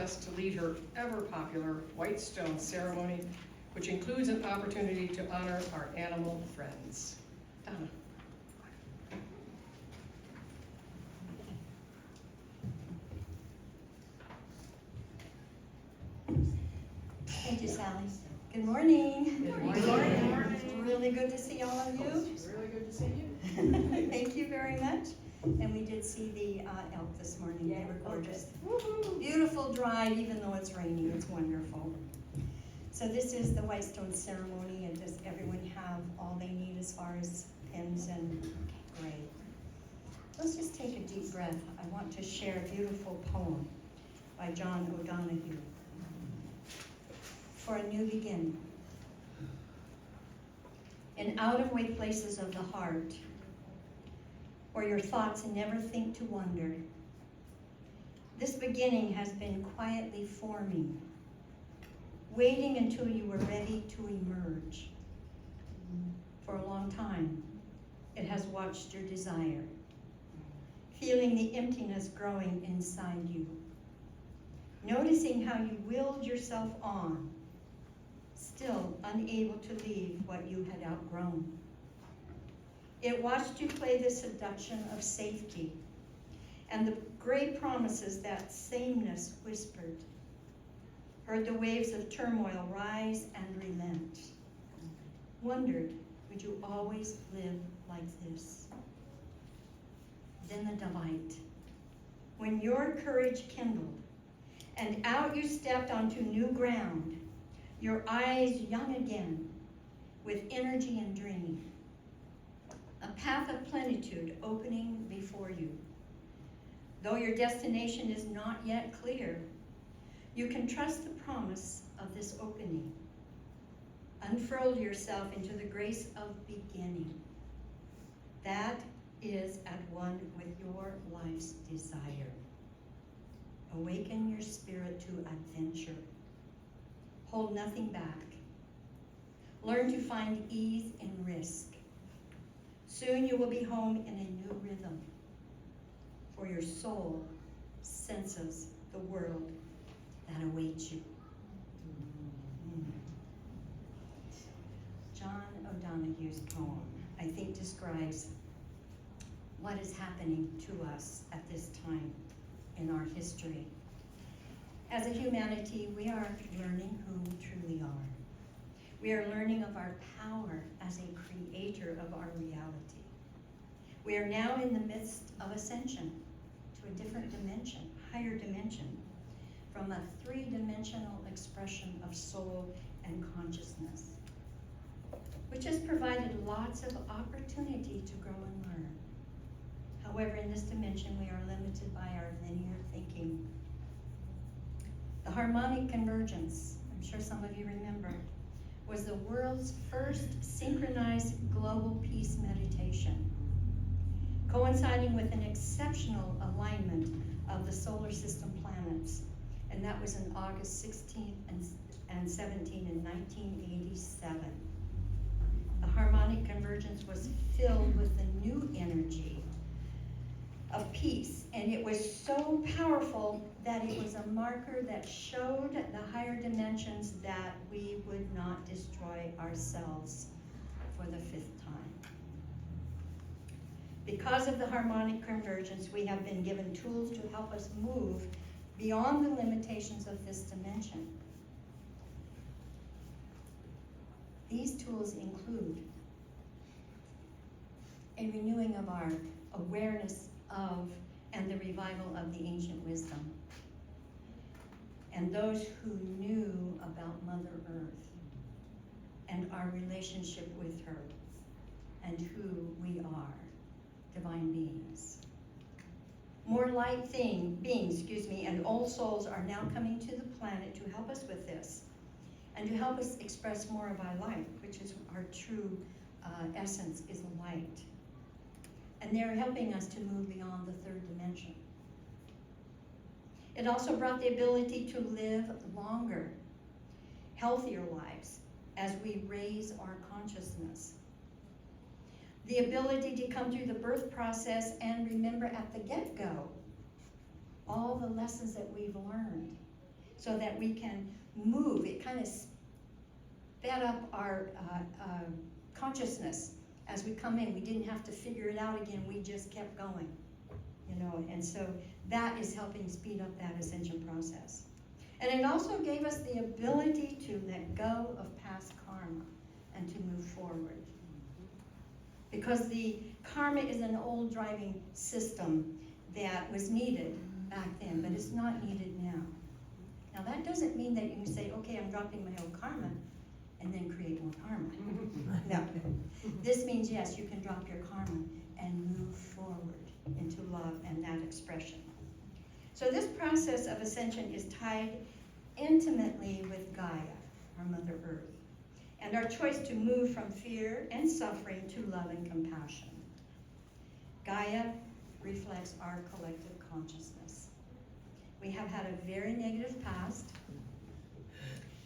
us to lead her ever-popular White Stone ceremony, which includes an opportunity to honor our animal friends. Donna. Thank you, Sally. Good morning. Good morning. It's really good to see all of you. It's really good to see you. Thank you very much. And we did see the elk this morning. They were gorgeous. Beautiful drive, even though it's raining. It's wonderful. So this is the White Stone ceremony, and does everyone have all they need as far as pins and great. Let's just take a deep breath. I want to share a beautiful poem by John O'Donohue. For a new beginning. In out-of-way places of the heart, where your thoughts never think to wander, this beginning has been quietly forming, waiting until you were ready to emerge. For a long time, it has watched your desire, feeling the emptiness growing inside you, noticing how you willed yourself on, still unable to leave what you had outgrown. It watched you play the seduction of safety and the gray promises that sameness whispered, heard the waves of turmoil rise and relent, wondered, would you always live like this? Then the delight, when your courage kindled and out you stepped onto new ground, your eyes young again, with energy and dream. A path of plenitude opening before you. Though your destination is not yet clear, you can trust the promise of this opening. Unfurl yourself into the grace of beginning. That is at one with your life's desire. Awaken your spirit to adventure. Hold nothing back. Learn to find ease in risk. Soon you will be home in a new rhythm, for your soul senses the world that awaits you. John O'Donohue's poem, I think, describes what is happening to us at this time in our history. As a humanity, we are learning who we truly are. We are learning of our power as a creator of our reality. We are now in the midst of ascension to a different dimension, higher dimension, from a three-dimensional expression of soul and consciousness, which has provided lots of opportunity to grow and learn. However, in this dimension, we are limited by our linear thinking. The harmonic convergence, I'm sure some of you remember, was the world's first synchronized global peace meditation, coinciding with an exceptional alignment of the solar system planets, and that was in August 16th and 17th in 1987. The harmonic convergence was filled with the new energy of peace, and it was so powerful that it was a marker that showed the higher dimensions that we would not destroy ourselves for the fifth time. Because of the harmonic convergence, we have been given tools to help us move beyond the limitations of this dimension. These tools include a renewing of our awareness of and the revival of the ancient wisdom, and those who knew about Mother Earth and our relationship with her and who we are, divine beings. More light beings, and old souls are now coming to the planet to help us with this and to help us express more of our light, which is our true essence, is light. And they're helping us to move beyond the third dimension. It also brought the ability to live longer, healthier lives as we raise our consciousness. The ability to come through the birth process and remember at the get-go all the lessons that we've learned so that we can move. It kind of sped up our consciousness as we come in. We didn't have to figure it out again, we just kept going, you know, and so that is helping speed up that ascension process. And it also gave us the ability to let go of past karma and to move forward. Because the karma is an old driving system that was needed back then, but it's not needed now. Now that doesn't mean that you can say, okay, I'm dropping my old karma and then create more karma. No. This means, yes, you can drop your karma and move forward into love and that expression. So this process of ascension is tied intimately with Gaia, our Mother Earth, and our choice to move from fear and suffering to love and compassion. Gaia reflects our collective consciousness. We have had a very negative past,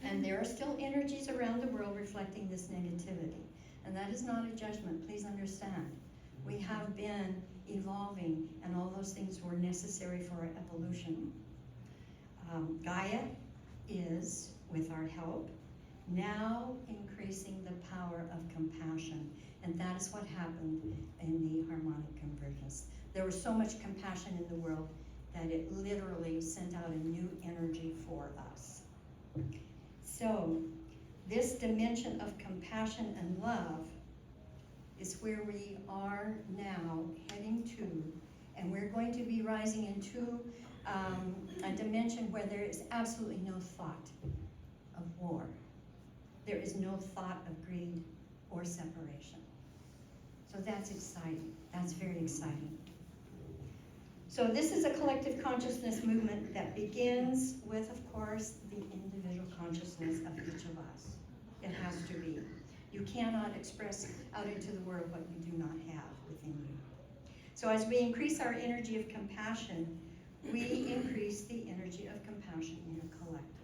and there are still energies around the world reflecting this negativity. And that is not a judgment, please understand. We have been evolving, and all those things were necessary for our evolution. Gaia is, with our help, now increasing the power of compassion. And that is what happened in the harmonic convergence. There was so much compassion in the world that it literally sent out a new energy for us. So, this dimension of compassion and love is where we are now heading to, and we're going to be rising into a dimension where there is absolutely no thought of war. There is no thought of greed or separation. So that's exciting. That's very exciting. So this is a collective consciousness movement that begins with, of course, the individual consciousness of each of us. It has to be. You cannot express out into the world what you do not have within you. So as we increase our energy of compassion, we increase the energy of compassion in a collective.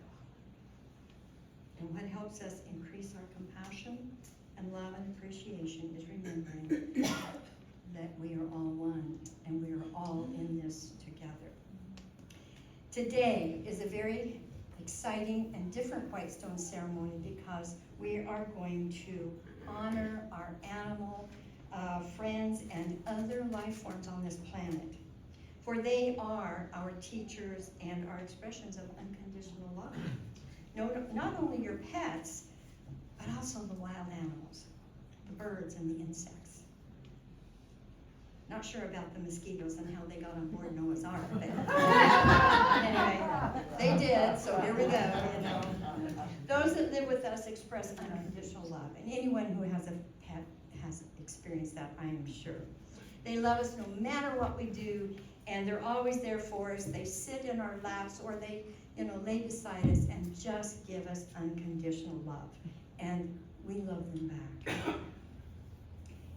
And what helps us increase our compassion and love and appreciation is remembering that we are all one and we are all in this together. Today is a very exciting and different white stone ceremony because we are going to honor our animal friends and other life forms on this planet. For they are our teachers and our expressions of unconditional love. No, not only your pets, but also the wild animals, the birds and the insects. Not sure about the mosquitoes and how they got on board Noah's Ark, but anyway, they did, so there we go, you know. Those that live with us express unconditional love, and anyone who has a pet has experienced that, I am sure. They love us no matter what we do, and they're always there for us. They sit in our laps, or they, you know, lay beside us and just give us unconditional love, and we love them back.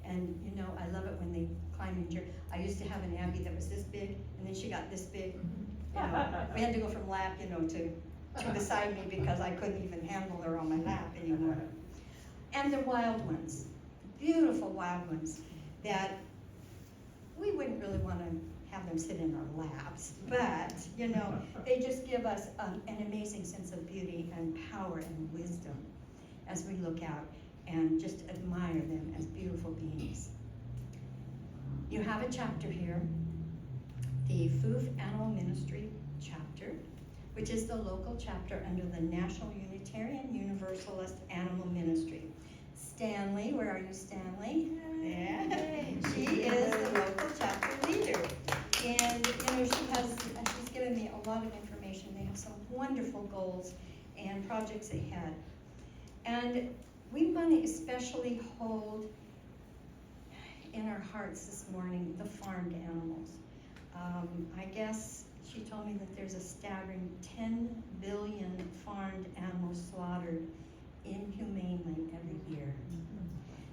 And you know, I love it when they climb in your. I used to have an Abby that was this big, and then she got this big. You know, we had to go from lap, you know, to beside me because I couldn't even handle her on my lap anymore. And the wild ones, beautiful wild ones, that we wouldn't really want to have them sit in our laps, but you know, they just give us an amazing sense of beauty and power and wisdom as we look out and just admire them as beautiful beings. You have a chapter here, the Foof Animal Ministry chapter, which is the local chapter under the National Unitarian Universalist Animal Ministry. Stanley, where are you, Stanley? Yeah, she is the local chapter leader. And you know, she's given me a lot of information. They have some wonderful goals and projects ahead. And we want to especially hold in our hearts this morning the farmed animals. I guess she told me that there's a staggering 10 billion farmed animals slaughtered inhumanely every year.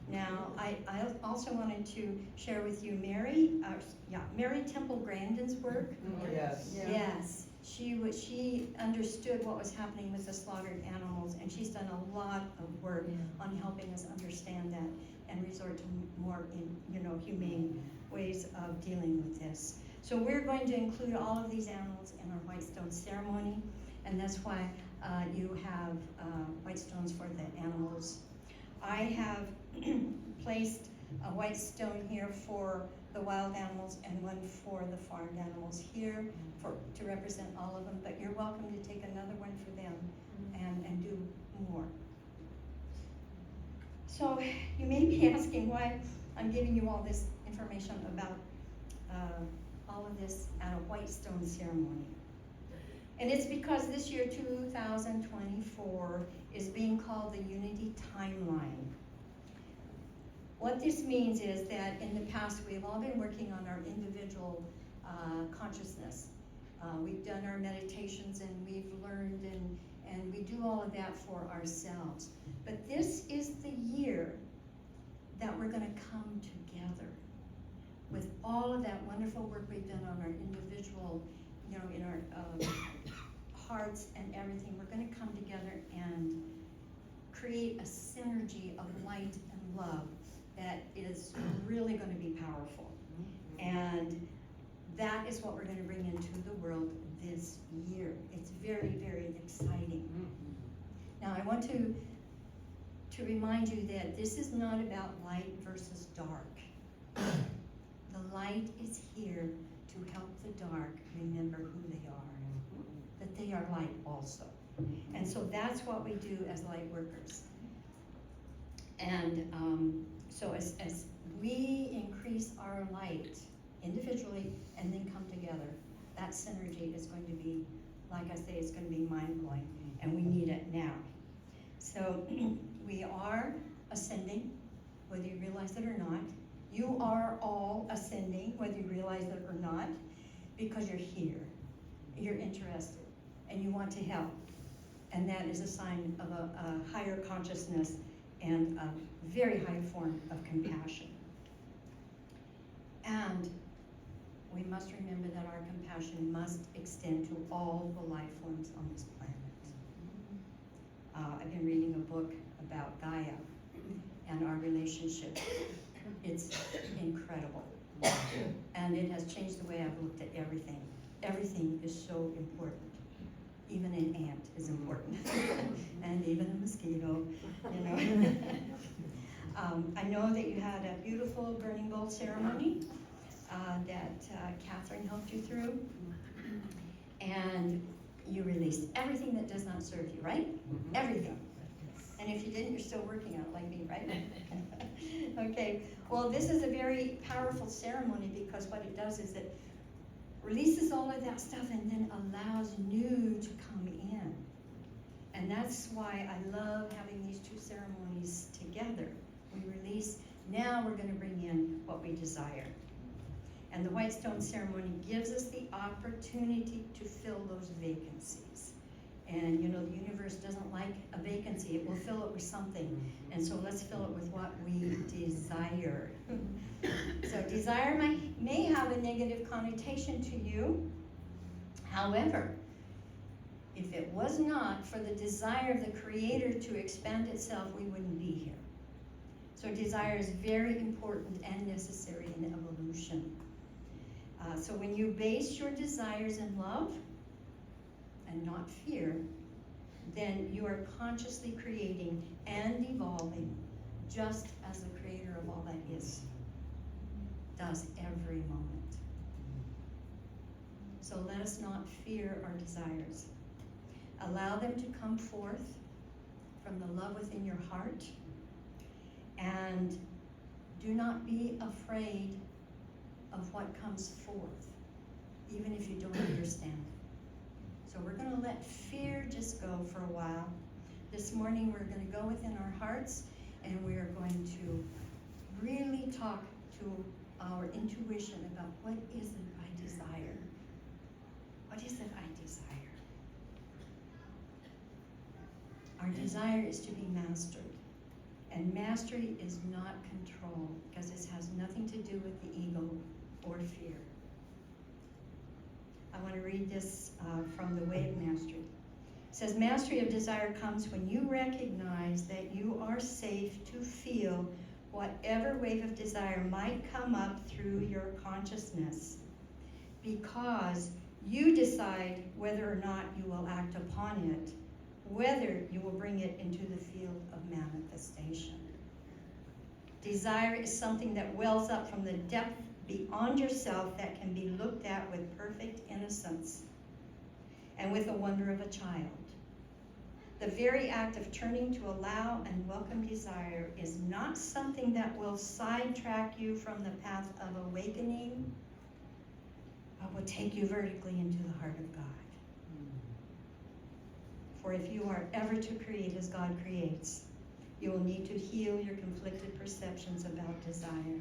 Now, I also wanted to share with you Mary Temple Grandin's work. Yes. Yes, she understood what was happening with the slaughtered animals, and she's done a lot of work on helping us understand that and resort to more humane ways of dealing with this. So we're going to include all of these animals in our white stone ceremony, And that's why you have white stones for the animals. I have placed a white stone here for the wild animals and one for the farmed animals here to represent all of them, but you're welcome to take another one for them and do more. So you may be asking why I'm giving you all this information about all of this at a white stone ceremony. And it's because this year, 2024, is being called the Unity Timeline. What this means is that in the past, we've all been working on our individual consciousness. We've done our meditations and we've learned and we do all of that for ourselves. But this is the year that we're going to come together with all of that wonderful work we've done on our individual, in our hearts and everything. We're going to come together and create a synergy of light and love that is really going to be powerful. And that is what we're going to bring into the world this year. It's very, very exciting. Now, I want to remind you that this is not about light versus dark. The light is here to help the dark remember who they are, that they are light also. And so that's what we do as light workers. And so as we increase our light individually and then come together, that synergy is going to be, like I say, it's going to be mind-blowing, and we need it now. So we are ascending, whether you realize it or not. You are all ascending, whether you realize it or not, because you're here, you're interested, and you want to help. And that is a sign of a higher consciousness and a very high form of compassion. And we must remember that our compassion must extend to all the life forms on this planet. I've been reading a book about Gaia and our relationship. It's incredible. And it has changed the way I've looked at everything. Everything is so important. Even an ant is important. And even a mosquito, I know that you had a beautiful burning bowl ceremony that Catherine helped you through. And you released everything that does not serve you, right? Everything. And if you didn't, you're still working on it like me, right? Okay, well, this is a very powerful ceremony because what it does is it releases all of that stuff and then allows new to come in. And that's why I love having these two ceremonies together. We release, now we're going to bring in what we desire. And the white stone ceremony gives us the opportunity to fill those vacancies. And the universe doesn't like a vacancy, it will fill it with something. And so let's fill it with what we desire. So desire may have a negative connotation to you. However, if it was not for the desire of the Creator to expand itself, we wouldn't be here. So desire is very important and necessary in evolution. So when you base your desires in love and not fear, then you are consciously creating and evolving just as the Creator of all that is does every moment. So let us not fear our desires. Allow them to come forth from the love within your heart, and do not be afraid of what comes forth, even if you don't understand it. So we're going to let fear just go for a while. This morning we're going to go within our hearts and we are going to really talk to our intuition about what is it I desire? What is it I desire? Our desire is to be mastered. And mastery is not control, because this has nothing to do with the ego or fear. I want to read this from The Way of Mastery. It says, mastery of desire comes when you recognize that you are safe to feel whatever wave of desire might come up through your consciousness, because You decide whether or not you will act upon it, whether you will bring it into the field of manifestation. Desire is something that wells up from the depth beyond yourself that can be looked at with perfect innocence and with the wonder of a child. The very act of turning to allow and welcome desire is not something that will sidetrack you from the path of awakening, but will take you vertically into the heart of God. For if you are ever to create as God creates, you will need to heal your conflicted perceptions about desire.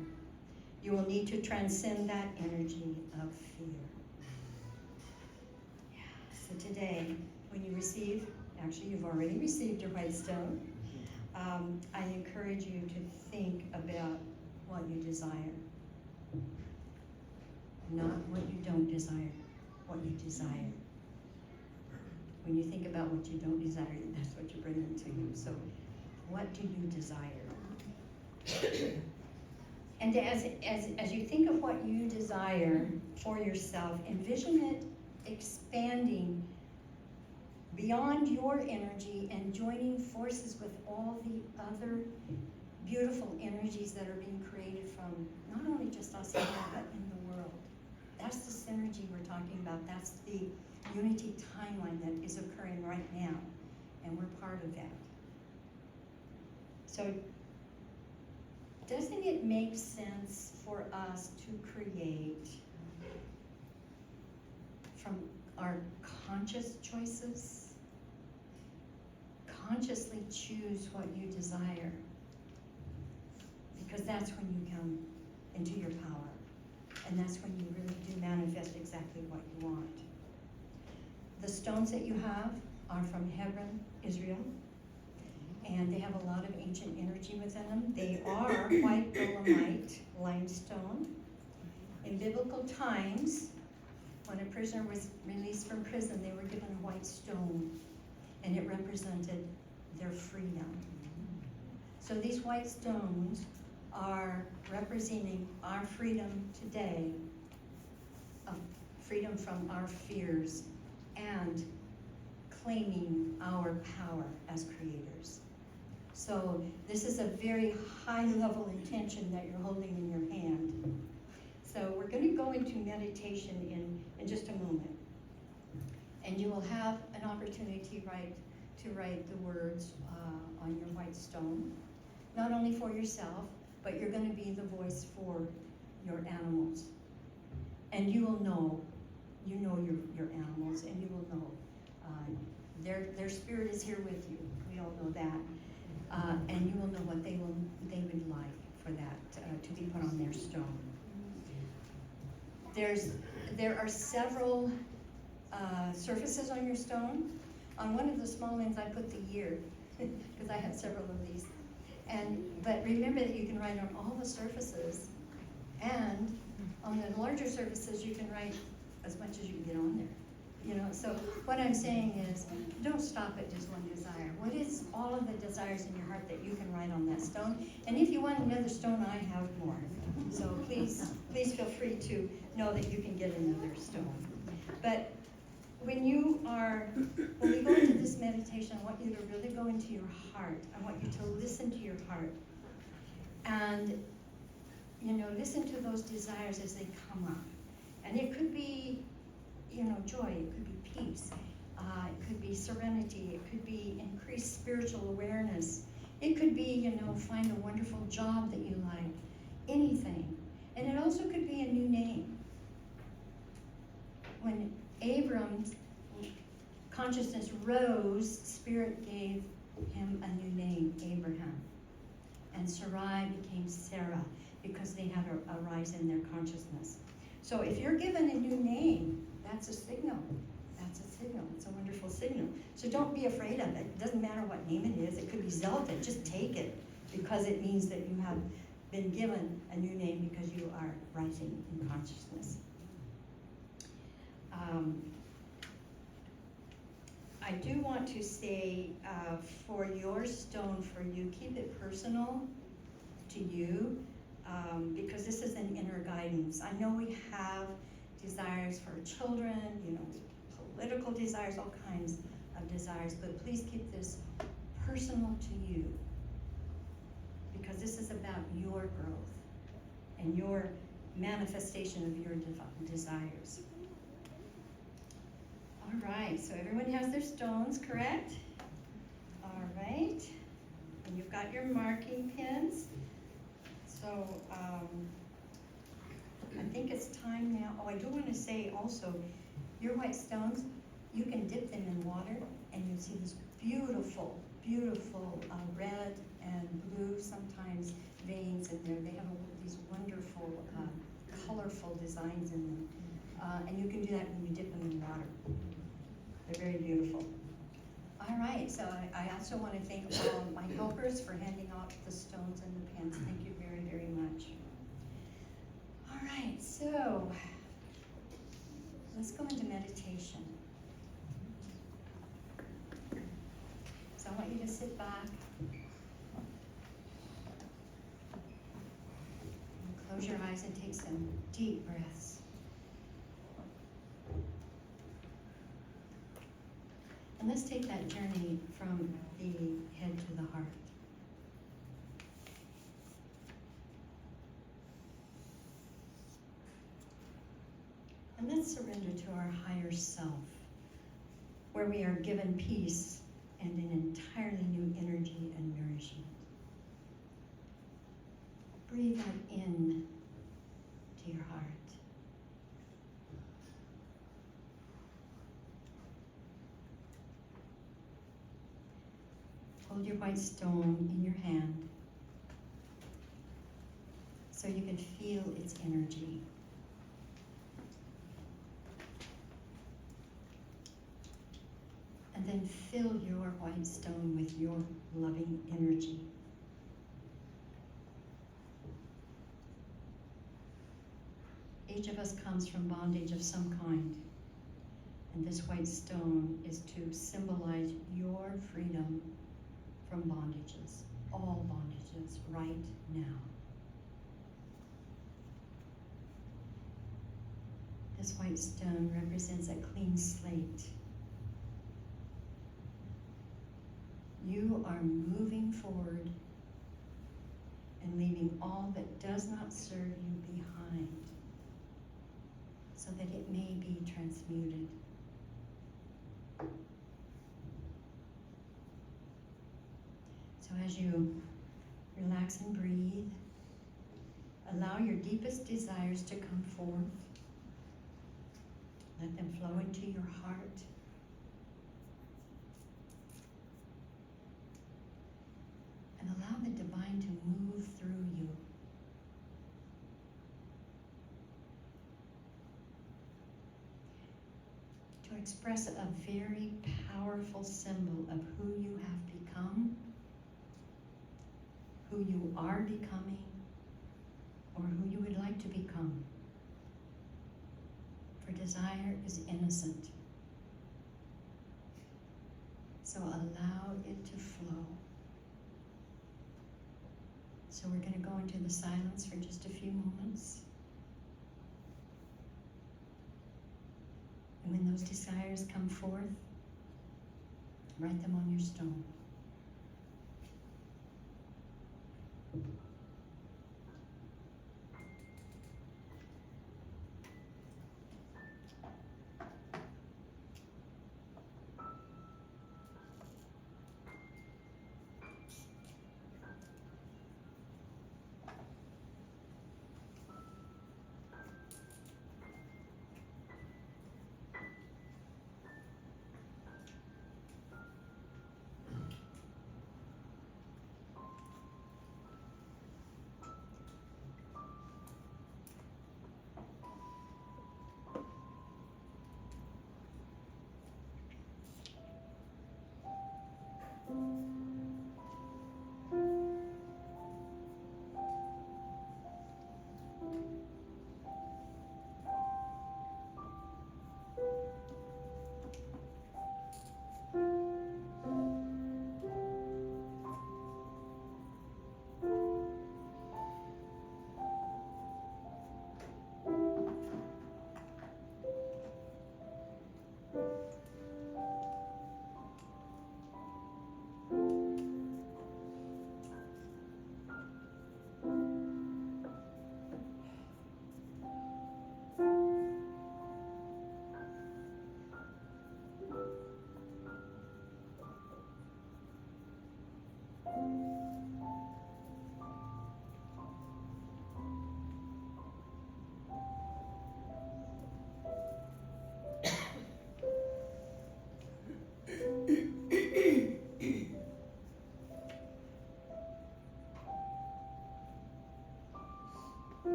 You will need to transcend that energy of fear. Yeah. So today, when you receive, actually you've already received your white stone, I encourage you to think about what you desire. Not what you don't desire, what you desire. When you think about what you don't desire, that's what you bring into you. So, what do you desire? And as you think of what you desire for yourself, envision it expanding beyond your energy and joining forces with all the other beautiful energies that are being created from not only just us here, but in the world. That's the synergy we're talking about. That's the unity timeline that is occurring right now, and we're part of that. So, doesn't it make sense for us to create from our conscious choices? Consciously choose what you desire, because that's when you come into your power, and that's when you really do manifest exactly what you want. The stones that you have are from Hebron, Israel, and they have a lot of ancient energy within them. They are white dolomite limestone. In biblical times, when a prisoner was released from prison, they were given a white stone, and it represented their freedom. So these white stones are representing our freedom today, of freedom from our fears, and claiming our power as creators. So this is a very high level intention that you're holding in your hand. So we're going to go into meditation in just a moment. And you will have an opportunity to write the words on your white stone, not only for yourself, but you're going to be the voice for your animals. And you will know, your animals, and you will know their spirit is here with you. We all know that. And you will know what they would like for that to be put on their stone. There are several surfaces on your stone. On one of the small ones, I put the year, because I have several of these. But remember that you can write on all the surfaces, and on the larger surfaces, you can write as much as you can get on there. So what I'm saying is, don't stop at just one desire. What is all of the desires in your heart that you can write on that stone? And if you want another stone, I have more. So please feel free to know that you can get another stone. But when we go into this meditation, I want you to really go into your heart. I want you to listen to your heart. And, listen to those desires as they come up. And it could be, joy, it could be peace, it could be serenity, it could be increased spiritual awareness. It could be, find a wonderful job that you like, anything. And it also could be a new name. When Abram's consciousness rose, Spirit gave him a new name, Abraham. And Sarai became Sarah, because they had a rise in their consciousness. So if you're given a new name, that's a signal. That's a signal. It's a wonderful signal. So don't be afraid of it. It doesn't matter what name it is. It could be Zelda. Just take it, because it means that you have been given a new name because you are rising in consciousness. I do want to say, for your stone, for you, keep it personal to you, because this is an inner guidance. I know we have desires for children, political desires, all kinds of desires, but please keep this personal to you, because this is about your growth and your manifestation of your desires. All right, so everyone has their stones, correct? All right, and you've got your marking pins. So I think it's time now. Oh, I do want to say also, your white stones, you can dip them in water and you'll see this beautiful, beautiful red and blue, sometimes veins in there. They have these wonderful, colorful designs in them. And you can do that when you dip them in water. They're very beautiful. All right, so I also want to thank all my helpers for handing out the stones and the pins. Thank you very, very much. All right, so let's go into meditation. So I want you to sit back and close your eyes and take some deep breaths. And let's take that journey from the head to the heart. And let's surrender to our higher self, where we are given peace and an entirely new energy and nourishment. Breathe that in to your heart. Hold your white stone in your hand so you can feel its energy. And then fill your white stone with your loving energy. Each of us comes from bondage of some kind, and this white stone is to symbolize your freedom from bondages, all bondages, right now. This white stone represents a clean slate. You are moving forward and leaving all that does not serve you behind so that it may be transmuted. So as you relax and breathe, allow your deepest desires to come forth. Let them flow into your heart. And allow the divine to move through you. To express a very powerful symbol of who you have become, who you are becoming, or who you would like to become. For desire is innocent. So allow it to flow. So we're going to go into the silence for just a few moments. And when those desires come forth, write them on your stone.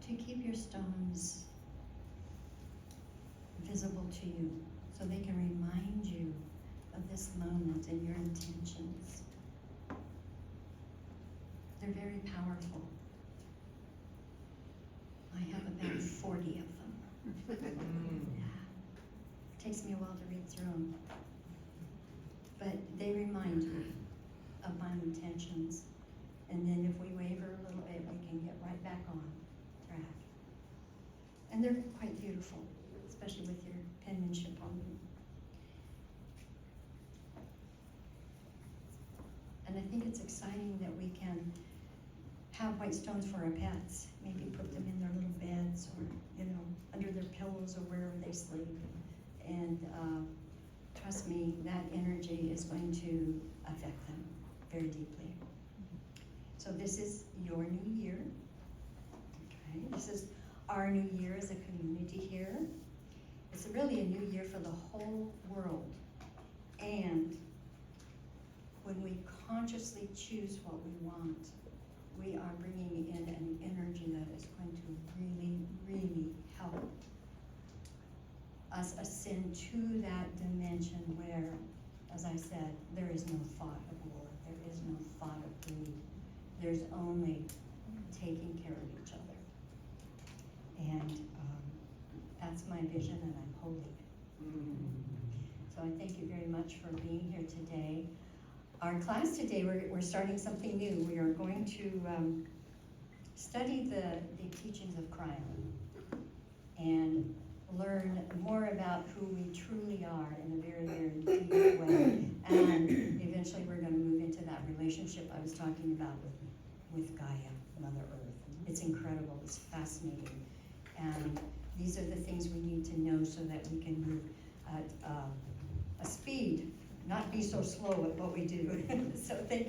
to keep your stones visible to you so they can remind you of this moment and your intentions. They're very powerful. I have about 40 of them. Yeah. It takes me a while to read through them. But they remind me of my intentions. And then if we waver a little bit, we can get right back on track. And they're quite beautiful, especially with your penmanship on them. And I think it's exciting that we can have white stones for our pets. Maybe put them in their little beds or, under their pillows or wherever they sleep. And trust me, that energy is going to affect them very deeply. So this is your new year. Okay, this is our new year as a community here. It's really a new year for the whole world. And when we consciously choose what we want, we are bringing in an energy that is going to really, really help us ascend to that dimension where, as I said, there is no thought of war, there is no thought of greed. There's only taking care of each other. And that's my vision, and I'm holding it. So I thank you very much for being here today. Our class today, we're starting something new. We are going to study the teachings of Cryon and learn more about who we truly are in a very, very deep way. And eventually we're going to move into that relationship I was talking about with Gaia, Mother Earth. It's incredible, it's fascinating. And these are the things we need to know so that we can move at a speed, not be so slow at what we do. So thank you.